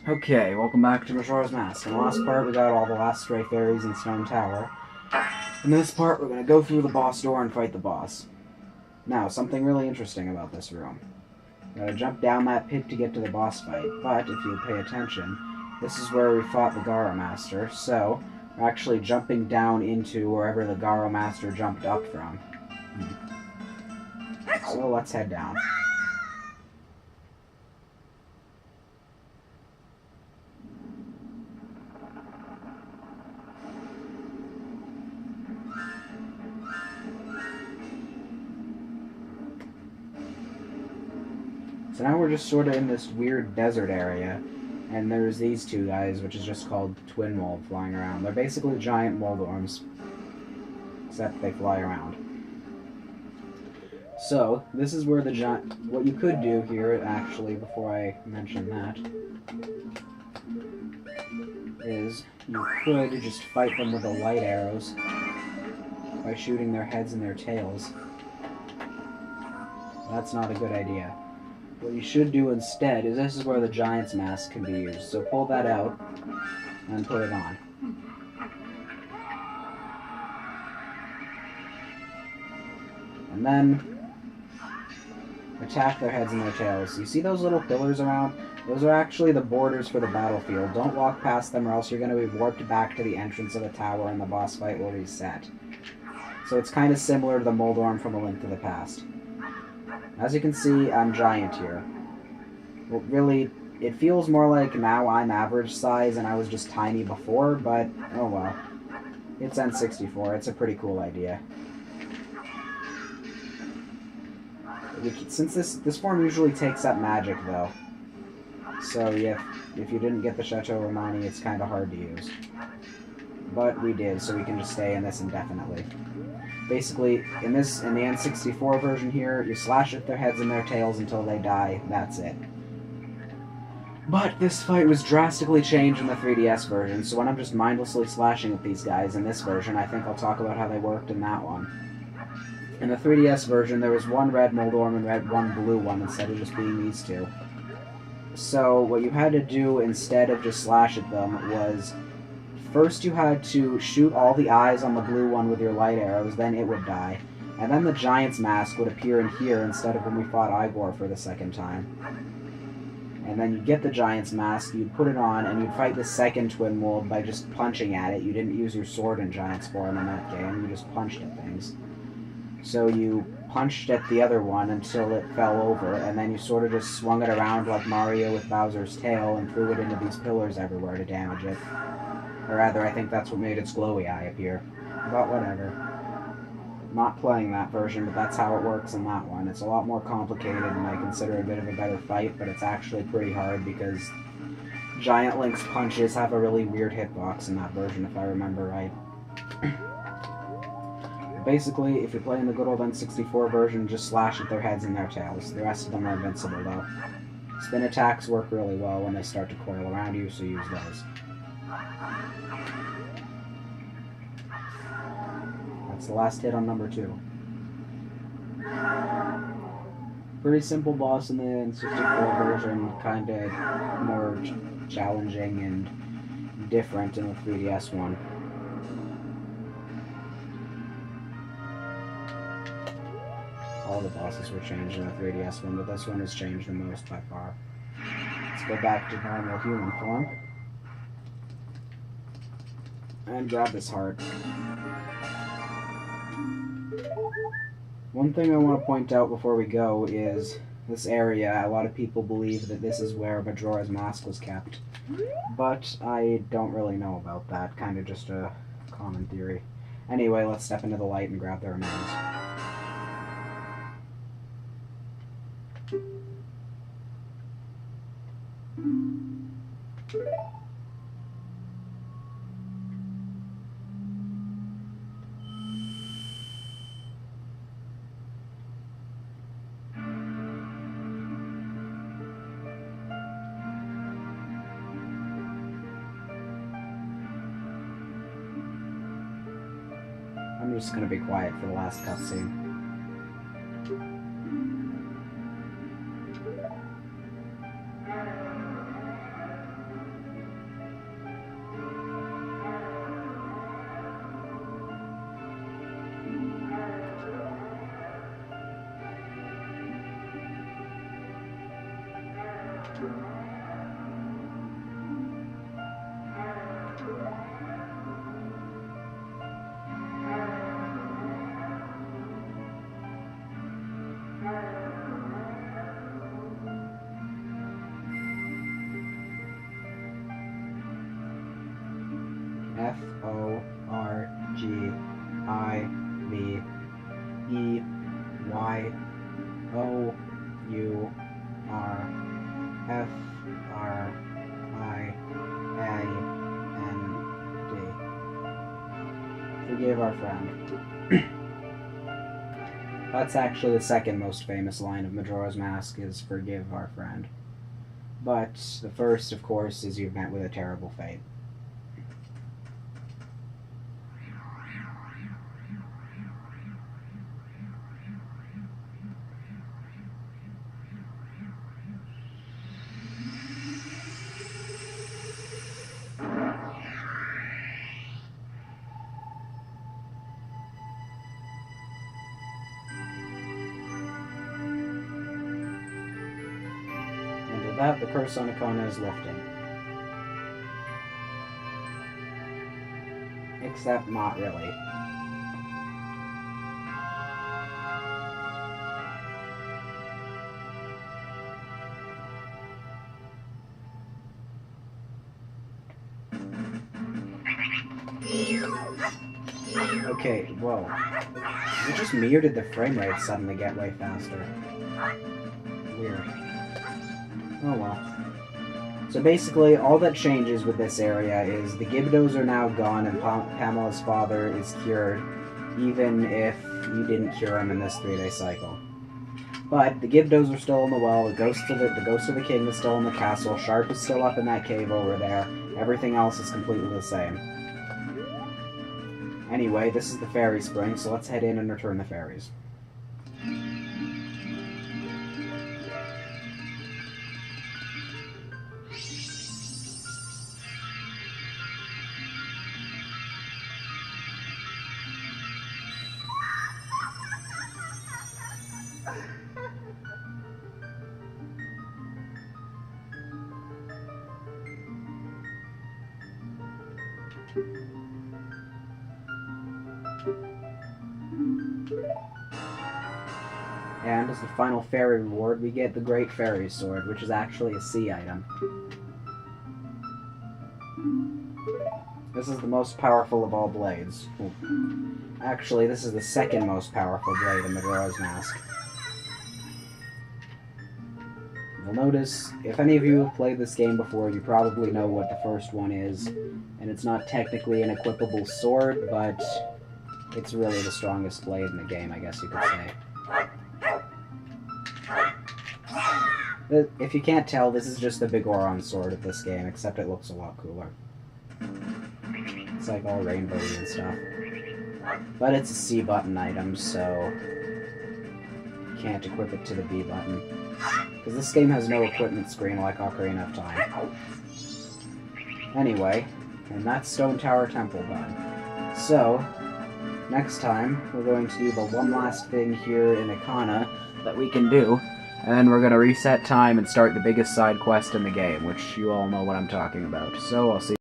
Okay, welcome back to Majora's Mask. In the last part, we got all the last stray fairies in Stone Tower. In this part, we're going to go through the boss door and fight the boss. Now, something really interesting about this room. You gotta jump down that pit to get to the boss fight, but if you pay attention, this is where we fought the Garo Master, so we're actually jumping down into wherever the Garo Master jumped up from. So let's head down. So now we're just sort of in this weird desert area, and there's these two guys, which is just called Twin Mold, flying around. They're basically giant mold worms, except they fly around. So, this is where the giant... What you could do here, actually, before I mention that, is you could just fight them with the light arrows by shooting their heads and their tails. That's not a good idea. What you should do instead is this is where the Giant's Mask can be used. So pull that out and put it on. And then attack their heads and their tails. You see those little pillars around? Those are actually the borders for the battlefield. Don't walk past them or else you're going to be warped back to the entrance of the tower and the boss fight will reset. So it's kind of similar to the Mold Orm from A Link to the Past. As you can see, I'm giant here. Well, really, it feels more like now I'm average size and I was just tiny before, but oh well. It's N64, it's a pretty cool idea. Since this form usually takes up magic, though. So yeah, if you didn't get the Chateau Romani, it's kind of hard to use. But we did, so we can just stay in this indefinitely. Basically, in the N64 version here, you slash at their heads and their tails until they die. That's it. But this fight was drastically changed in the 3DS version, so when I'm just mindlessly slashing at these guys in this version, I think I'll talk about how they worked in that one. In the 3DS version, there was one red Mold Orm and one blue one instead of just being these two. So what you had to do instead of just slash at them was... First you had to shoot all the eyes on the blue one with your light arrows, then it would die. And then the Giant's Mask would appear in here instead of when we fought Igor for the second time. And then you'd get the Giant's Mask, you'd put it on, and you'd fight the second Twin Mold by just punching at it. You didn't use your sword in Giant's form in that game, you just punched at things. So you punched at the other one until it fell over, and then you sort of just swung it around like Mario with Bowser's tail and threw it into these pillars everywhere to damage it. Or rather, I think that's what made its glowy eye appear. But whatever. Not playing that version, but that's how it works in that one. It's a lot more complicated, and I consider it a bit of a better fight, but it's actually pretty hard because Giant Link's punches have a really weird hitbox in that version, if I remember right. Basically, if you're playing the good old N64 version, just slash at their heads and their tails. The rest of them are invincible, though. Spin attacks work really well when they start to coil around you, so use those. That's the last hit on number 2. Pretty simple boss in the N64 version, kinda more challenging and different in the 3DS one. All the bosses were changed in the 3DS one, but this one has changed the most by far. Let's go back to normal human form. And grab this heart. One thing I want to point out before we go is this area. A lot of people believe that this is where Majora's Mask was kept. But I don't really know about that. Kind of just a common theory. Anyway, let's step into the light and grab the remains. I'm just going to be quiet for the last cutscene. Forgive our friend. That's actually the second most famous line of Majora's Mask, is forgive our friend. But the first, of course, is you've met with a terrible fate. That, the curse on Icona is lifted. Except not really. Okay, whoa. Is it just me, or did the frame rate suddenly get way faster? Weird. Oh well. So basically, all that changes with this area is the Gibdos are now gone and Pamela's father is cured, even if you didn't cure him in this 3-day cycle. But the Gibdos are still in the well, the ghost of the king is still in the castle, Sharp is still up in that cave over there, everything else is completely the same. Anyway, this is the fairy spring, so let's head in and return the fairies. And as the final fairy reward, we get the Great Fairy Sword, which is actually a sea item. This is the most powerful of all blades. Ooh. Actually, this is the second most powerful blade in Majora's Mask. You'll notice, if any of you have played this game before, you probably know what the first one is, and it's not technically an equipable sword, but it's really the strongest blade in the game, I guess you could say. If you can't tell, this is just the Big Goron sword of this game, except it looks a lot cooler. It's like all rainbowy and stuff. But it's a C button item, so you can't equip it to the B button. Because this game has no equipment screen like Ocarina of Time. Anyway, and that's Stone Tower Temple done. So, next time, we're going to do the one last thing here in Icona that we can do, and then we're going to reset time and start the biggest side quest in the game, which you all know what I'm talking about. So, I'll see you.